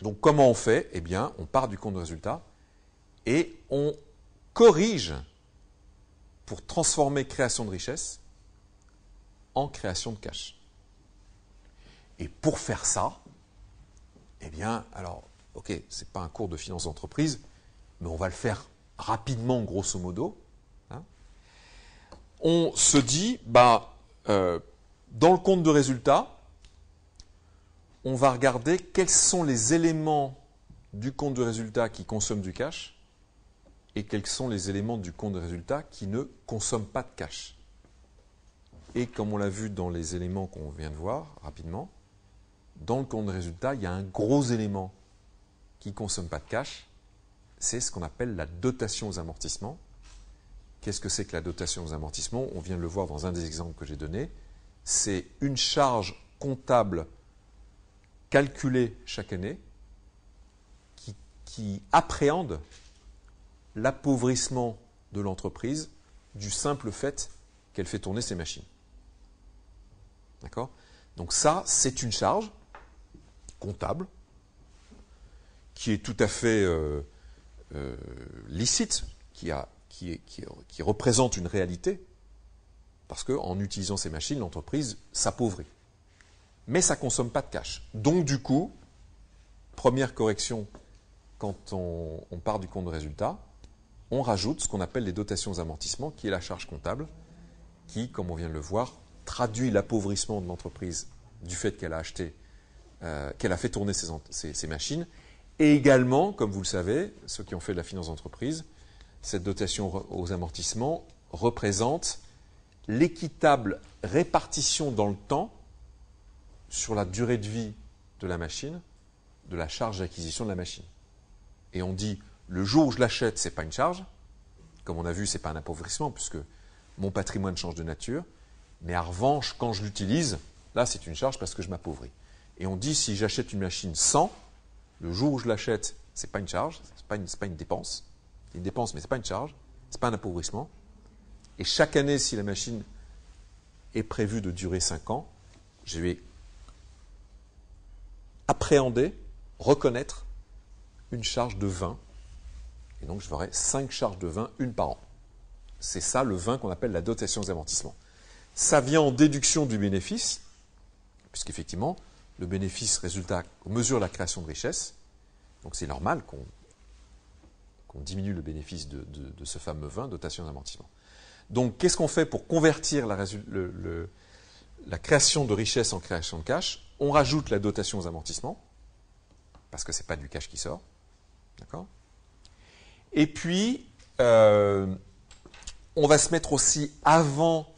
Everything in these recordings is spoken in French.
Donc comment on fait? Eh bien, on part du compte de résultat et on corrige pour transformer création de richesse en création de cash. Et pour faire ça, eh bien, alors, ok, ce n'est pas un cours de finance d'entreprise, mais on va le faire rapidement, grosso modo. Hein. On se dit, dans le compte de résultat, on va regarder quels sont les éléments du compte de résultat qui consomment du cash et quels sont les éléments du compte de résultat qui ne consomment pas de cash. Et comme on l'a vu dans les éléments qu'on vient de voir rapidement, dans le compte de résultat, il y a un gros élément qui ne consomme pas de cash, c'est ce qu'on appelle la dotation aux amortissements. Qu'est-ce que c'est que la dotation aux amortissements? On vient de le voir dans un des exemples que j'ai donné. C'est une charge comptable calculée chaque année qui appréhende l'appauvrissement de l'entreprise du simple fait qu'elle fait tourner ses machines. D'accord? Donc ça, c'est une charge comptable qui est tout à fait licite, qui représente une réalité, parce qu'en utilisant ces machines, l'entreprise s'appauvrit. Mais ça ne consomme pas de cash. Donc du coup, première correction, quand on part du compte de résultat, on rajoute ce qu'on appelle les dotations aux amortissements, qui est la charge comptable, qui, comme on vient de le voir, traduit l'appauvrissement de l'entreprise du fait qu'elle a acheté, qu'elle a fait tourner ses machines. Et également, comme vous le savez, ceux qui ont fait de la finance d'entreprise, cette dotation aux amortissements représente l'équitable répartition dans le temps sur la durée de vie de la machine, de la charge d'acquisition de la machine. Et on dit, le jour où je l'achète, ce n'est pas une charge. Comme on a vu, ce n'est pas un appauvrissement, puisque mon patrimoine change de nature. Mais en revanche, quand je l'utilise, là, c'est une charge parce que je m'appauvris. Et on dit, si j'achète une machine 100, le jour où je l'achète, ce n'est pas une charge, ce n'est pas une dépense. C'est une dépense, mais ce n'est pas une charge, ce n'est pas un appauvrissement. Et chaque année, si la machine est prévue de durer 5 ans, je vais appréhender, reconnaître une charge de 20. Et donc, je ferai 5 charges de 20, une par an. C'est ça le 20 qu'on appelle la dotation aux amortissements. Ça vient en déduction du bénéfice, puisqu'effectivement, le bénéfice résultat mesure la création de richesse. Donc, c'est normal qu'on diminue le bénéfice de ce fameux 20, dotation aux amortissements. Donc, qu'est-ce qu'on fait pour convertir la création de richesse en création de cash? On rajoute la dotation aux amortissements, parce que ce n'est pas du cash qui sort. D'accord? Et puis, on va se mettre aussi avant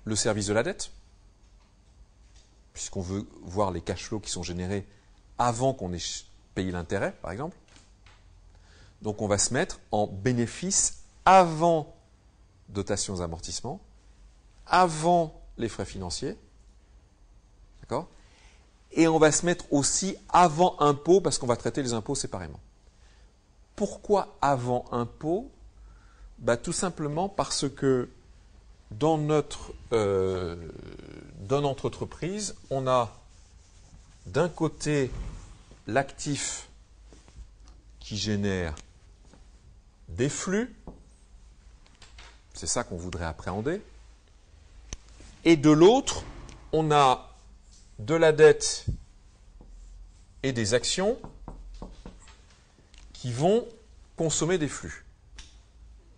le service de la dette, puisqu'on veut voir les cash flows qui sont générés avant qu'on ait payé l'intérêt, par exemple. Donc, on va se mettre en bénéfice avant dotation aux amortissements, avant les frais financiers. D'accord? Et on va se mettre aussi avant impôt, parce qu'on va traiter les impôts séparément. Pourquoi avant impôt? Tout simplement parce que dans notre entreprise, on a d'un côté l'actif qui génère des flux, c'est ça qu'on voudrait appréhender, et de l'autre, on a de la dette et des actions qui vont consommer des flux.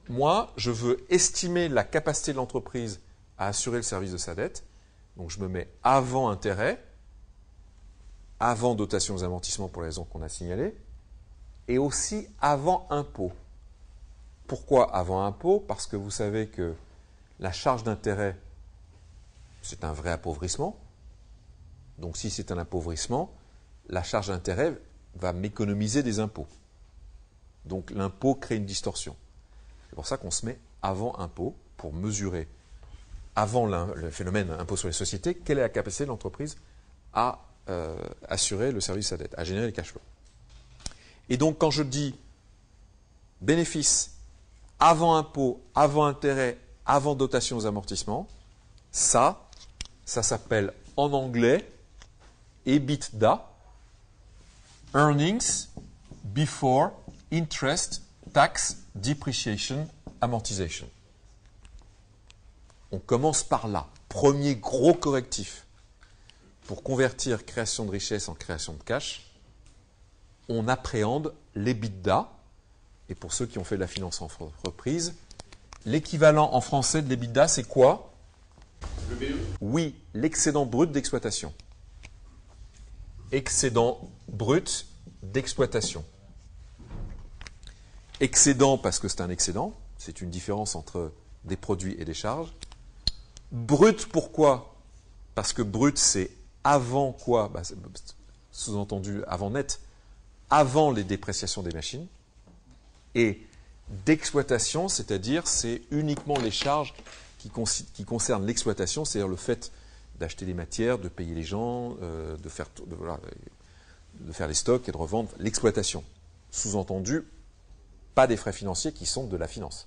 Moi, je veux estimer la capacité de l'entreprise à assurer le service de sa dette. Donc, je me mets avant intérêt, avant dotation aux amortissements pour les raisons qu'on a signalées, et aussi avant impôt. Pourquoi avant impôt? Parce que vous savez que la charge d'intérêt, c'est un vrai appauvrissement. Donc, si c'est un appauvrissement, la charge d'intérêt va m'économiser des impôts. Donc, l'impôt crée une distorsion. C'est pour ça qu'on se met avant impôt pour mesurer, avant le phénomène impôt sur les sociétés, quelle est la capacité de l'entreprise à assurer le service de sa dette, à générer les cash flows. Et donc, quand je dis bénéfice avant impôt, avant intérêt, avant dotation aux amortissements, ça s'appelle en anglais EBITDA, earnings before interest, tax, depreciation, amortization. On commence par là. Premier gros correctif. Pour convertir création de richesse en création de cash, on appréhende l'EBITDA. Et pour ceux qui ont fait de la finance en entreprise, l'équivalent en français de l'EBITDA, c'est quoi? Le BE? Oui, l'excédent brut d'exploitation. Excédent brut d'exploitation. Excédent parce que c'est un excédent, c'est une différence entre des produits et des charges. Brut, pourquoi? Parce que brut, c'est avant quoi? Sous-entendu, avant net, avant les dépréciations des machines. Et d'exploitation, c'est-à-dire c'est uniquement les charges qui concernent l'exploitation, c'est-à-dire le fait d'acheter les matières, de payer les gens, de faire les stocks et de revendre l'exploitation. Sous-entendu, pas des frais financiers qui sont de la finance.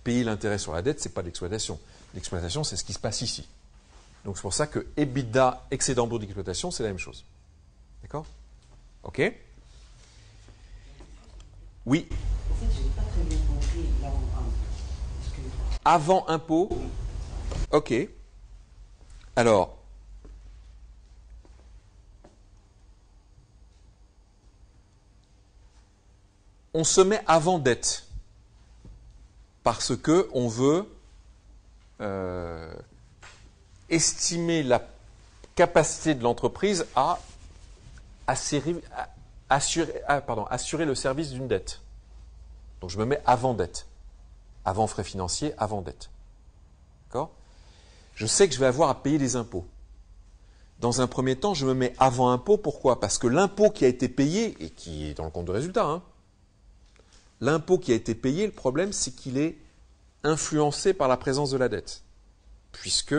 Payer l'intérêt sur la dette, ce n'est pas de l'exploitation. L'exploitation, c'est ce qui se passe ici. Donc c'est pour ça que EBITDA, excédent brut d'exploitation, c'est la même chose. D'accord? OK? Oui. En fait, je n'ai pas très bien compris Avant impôt. OK. Alors, on se met avant dette parce que on veut estimer la capacité de l'entreprise à assurer le service d'une dette. Donc je me mets avant dette, avant frais financiers, avant dette. D'accord? Je sais que je vais avoir à payer des impôts. Dans un premier temps, je me mets avant impôt. Pourquoi? Parce que l'impôt qui a été payé, et qui est dans le compte de résultat, l'impôt qui a été payé, le problème, c'est qu'il est influencé par la présence de la dette. Puisque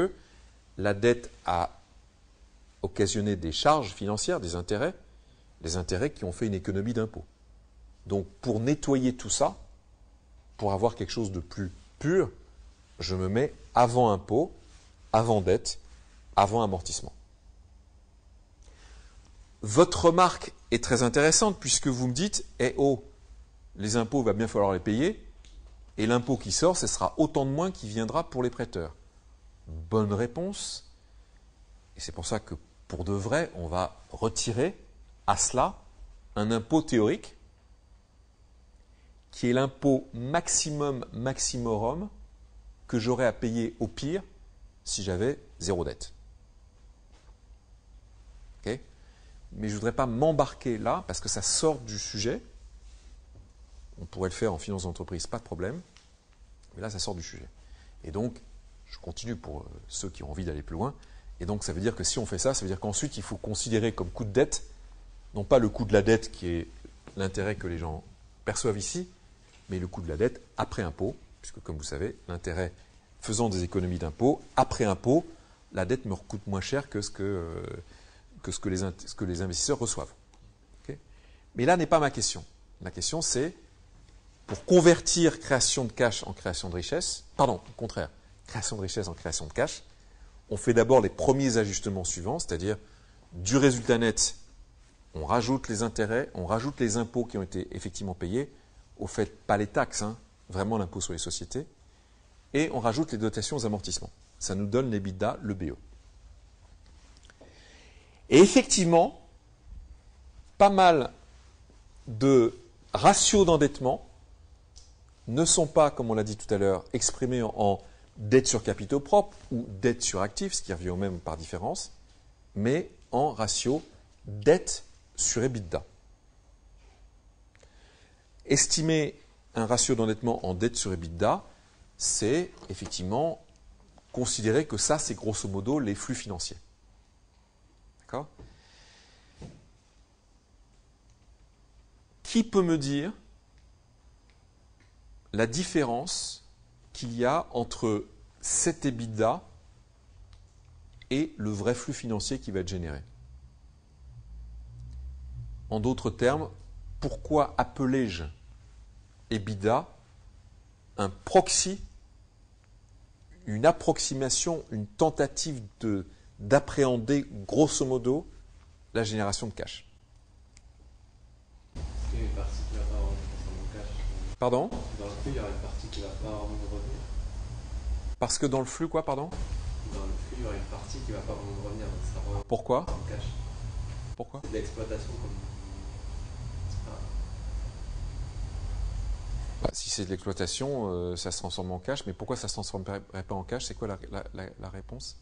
la dette a occasionné des charges financières, des intérêts qui ont fait une économie d'impôt. Donc, pour nettoyer tout ça, pour avoir quelque chose de plus pur, je me mets avant impôt, avant dette, avant amortissement. Votre remarque est très intéressante puisque vous me dites « Eh oh, les impôts, il va bien falloir les payer, et l'impôt qui sort, ce sera autant de moins qui viendra pour les prêteurs. » Bonne réponse. Et c'est pour ça que, pour de vrai, on va retirer à cela un impôt théorique qui est l'impôt maximorum que j'aurais à payer au pire si j'avais zéro dette. Okay? Mais je ne voudrais pas m'embarquer là parce que ça sort du sujet. On pourrait le faire en finance d'entreprise, pas de problème. Mais là, ça sort du sujet. Et donc, je continue pour ceux qui ont envie d'aller plus loin. Et donc, ça veut dire que si on fait ça, ça veut dire qu'ensuite, il faut considérer comme coût de dette, non pas le coût de la dette qui est l'intérêt que les gens perçoivent ici, mais le coût de la dette après impôt, puisque comme vous savez, l'intérêt faisant des économies d'impôt, après impôt, la dette me coûte moins cher que ce que les investisseurs reçoivent. Okay? Mais là n'est pas ma question. Ma question c'est, pour convertir création de cash en création de richesse, pardon, au contraire, création de richesse en création de cash, on fait d'abord les premiers ajustements suivants, c'est-à-dire du résultat net, on rajoute les intérêts, on rajoute les impôts qui ont été effectivement payés, au fait, pas les taxes, vraiment l'impôt sur les sociétés, et on rajoute les dotations aux amortissements. Ça nous donne l'EBITDA, le BE. Et effectivement, pas mal de ratios d'endettement ne sont pas, comme on l'a dit tout à l'heure, exprimés en dette sur capitaux propres ou dette sur actifs, ce qui revient au même par différence, mais en ratio dette sur EBITDA. Estimer un ratio d'endettement en dette sur EBITDA, c'est effectivement considérer que ça, c'est grosso modo les flux financiers. D'accord? Qui peut me dire la différence qu'il y a entre cet EBITDA et le vrai flux financier qui va être généré? En d'autres termes, pourquoi appelais-je EBITDA un proxy, une approximation, une tentative d'appréhender grosso modo la génération de cash? Pardon? Dans le flux, il y aura une partie qui va pas vraiment nous revenir. Parce que dans le flux, quoi, pardon? Dans le flux, il y aura une partie qui va pas vraiment nous revenir. Donc ça sera Pourquoi? en cash. Pourquoi? C'est de l'exploitation comme. Bah, si c'est de l'exploitation, ça se transforme en cash, mais pourquoi ça ne se transformerait pas en cash? C'est quoi la réponse?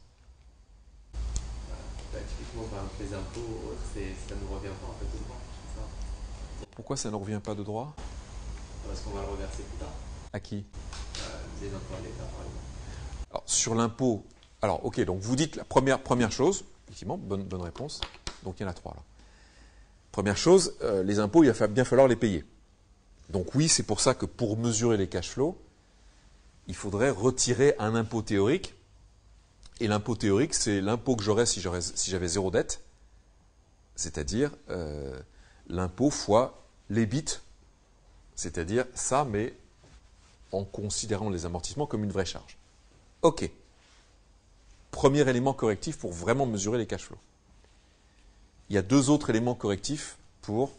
Typiquement, par exemple, les impôts ou autres, ça ne nous revient pas en fait au droit. C'est ça. Pourquoi ça ne revient pas de droit? Parce qu'on va le reverser plus tard. À qui? Des impôts à l'État, par exemple. Alors, sur l'impôt, alors ok, donc vous dites la première chose, effectivement, bonne réponse, donc il y en a 3 là. Première chose, les impôts, il va bien falloir les payer. Donc oui, c'est pour ça que pour mesurer les cash flows, il faudrait retirer un impôt théorique. Et l'impôt théorique, c'est l'impôt que j'aurais si j'avais 0 dette, c'est-à-dire l'impôt fois l'EBIT, c'est-à-dire ça, mais en considérant les amortissements comme une vraie charge. Ok. Premier élément correctif pour vraiment mesurer les cash flows. Il y a 2 autres éléments correctifs pour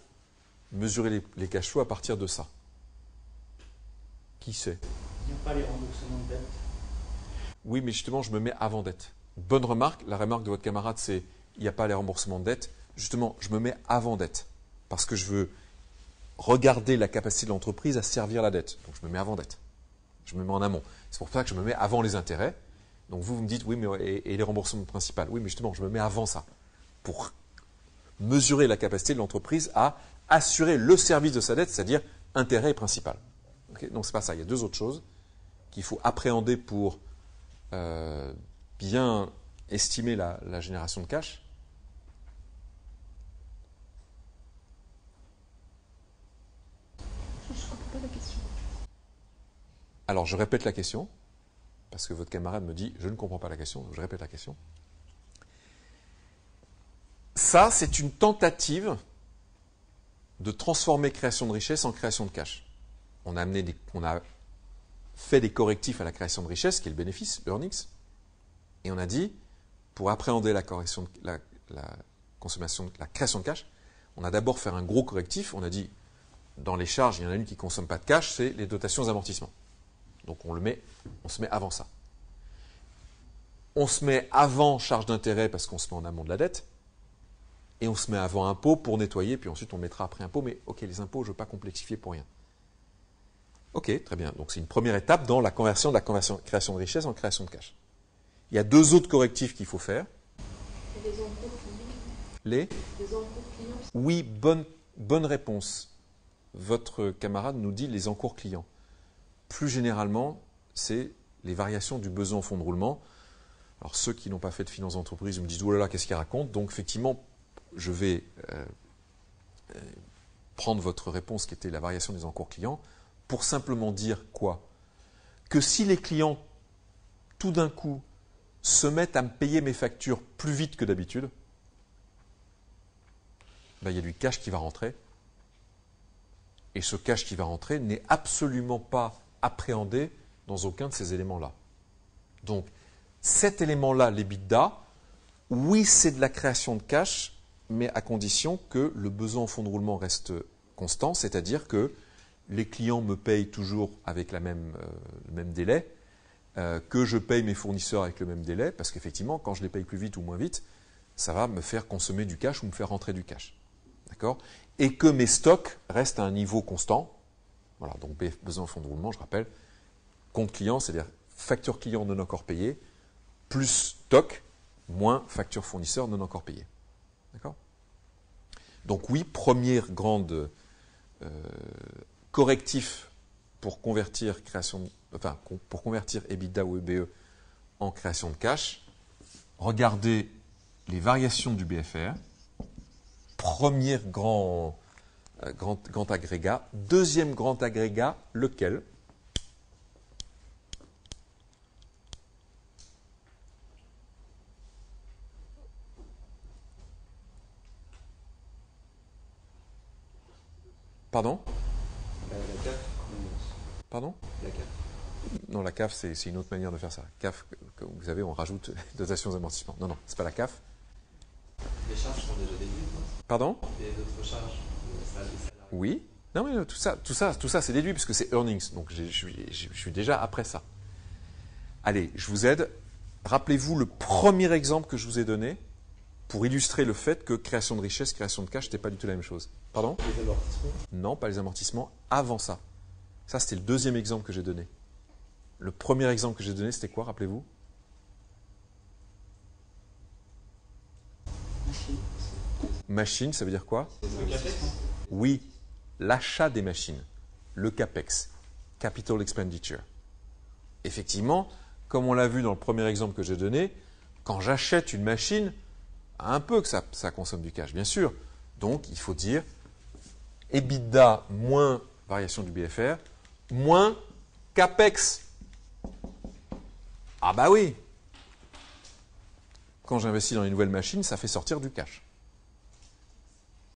mesurer les cash flows à partir de ça. Qui sait? Il n'y a pas les remboursements de dette. Oui, mais justement, je me mets avant dette. Bonne remarque. La remarque de votre camarade, c'est il n'y a pas les remboursements de dette. Justement, je me mets avant dette. Parce que je veux regarder la capacité de l'entreprise à servir la dette. Donc, je me mets avant dette. Je me mets en amont. C'est pour ça que je me mets avant les intérêts. Donc, vous me dites, oui, mais et les remboursements principaux? Oui, mais justement, je me mets avant ça. Pour mesurer la capacité de l'entreprise à assurer le service de sa dette, c'est-à-dire intérêt et principal. Okay, donc, ce n'est pas ça. Il y a 2 autres choses qu'il faut appréhender pour bien estimer la génération de cash. Je ne comprends pas la question. Alors, je répète la question, parce que votre camarade me dit « je ne comprends pas la question », je répète la question. Ça, c'est une tentative de transformer création de richesse en création de cash. On a fait des correctifs à la création de richesse, qui est le bénéfice, earnings, et on a dit, pour appréhender la création de cash, on a d'abord fait un gros correctif, on a dit, dans les charges, il y en a une qui ne consomme pas de cash, c'est les dotations amortissements. Donc on se met avant ça. On se met avant charge d'intérêt parce qu'on se met en amont de la dette, et on se met avant impôt pour nettoyer, puis ensuite on mettra après impôt, mais ok, les impôts, je ne veux pas complexifier pour rien. Ok, très bien. Donc c'est une première étape dans la conversion de la création de richesse en création de cash. Il y a 2 autres correctifs qu'il faut faire. Et les encours clients. Les encours clients. Oui, bonne réponse. Votre camarade nous dit les encours clients. Plus généralement, c'est les variations du besoin en fonds de roulement. Alors ceux qui n'ont pas fait de finance d'entreprise me disent « oh là là, qu'est-ce qu'il raconte ?» Donc effectivement, je vais prendre votre réponse qui était la variation des encours clients pour simplement dire quoi? Que si les clients, tout d'un coup, se mettent à me payer mes factures plus vite que d'habitude, ben, il y a du cash qui va rentrer. Et ce cash qui va rentrer n'est absolument pas appréhendé dans aucun de ces éléments-là. Donc, cet élément-là, l'EBITDA, oui, c'est de la création de cash, mais à condition que le besoin en fonds de roulement reste constant, c'est-à-dire que les clients me payent toujours avec le même délai, que je paye mes fournisseurs avec le même délai, parce qu'effectivement, quand je les paye plus vite ou moins vite, ça va me faire consommer du cash ou me faire rentrer du cash. D'accord? Et que mes stocks restent à un niveau constant. Voilà, donc besoin en fonds de roulement, je rappelle, compte client, c'est-à-dire facture client non encore payée, plus stock, moins facture fournisseur non encore payée. D'accord? Donc oui, première grande correctif pour convertir pour convertir EBITDA ou EBE en création de cash, regardez les variations du BFR. Premier grand agrégat. Deuxième grand agrégat, lequel? Pardon? La CAF. Pardon? La CAF. Non, la CAF, c'est une autre manière de faire ça. CAF, comme vous savez, on rajoute dotations d'amortissement. Non, c'est pas la CAF. Les charges sont déjà déduites, non? Pardon? Et d'autres charges, des salariés. Oui. Non, mais tout ça, c'est déduit puisque c'est earnings. Donc, je suis déjà après ça. Allez, je vous aide. Rappelez-vous le premier exemple que je vous ai donné pour illustrer le fait que création de richesse, création de cash, n'était pas du tout la même chose. Pardon? Les amortissements. Non, pas les amortissements. Avant ça. Ça, c'était le deuxième exemple que j'ai donné. Le premier exemple que j'ai donné, c'était quoi, rappelez-vous? Machine, ça veut dire quoi? Le CAPEX. Oui, l'achat des machines, le CAPEX, Capital Expenditure. Effectivement, comme on l'a vu dans le premier exemple que j'ai donné, quand j'achète une machine, un peu que ça consomme du cash, bien sûr. Donc, il faut dire EBITDA moins variation du BFR, moins CAPEX. Ah bah oui. Quand j'investis dans une nouvelle machine, ça fait sortir du cash.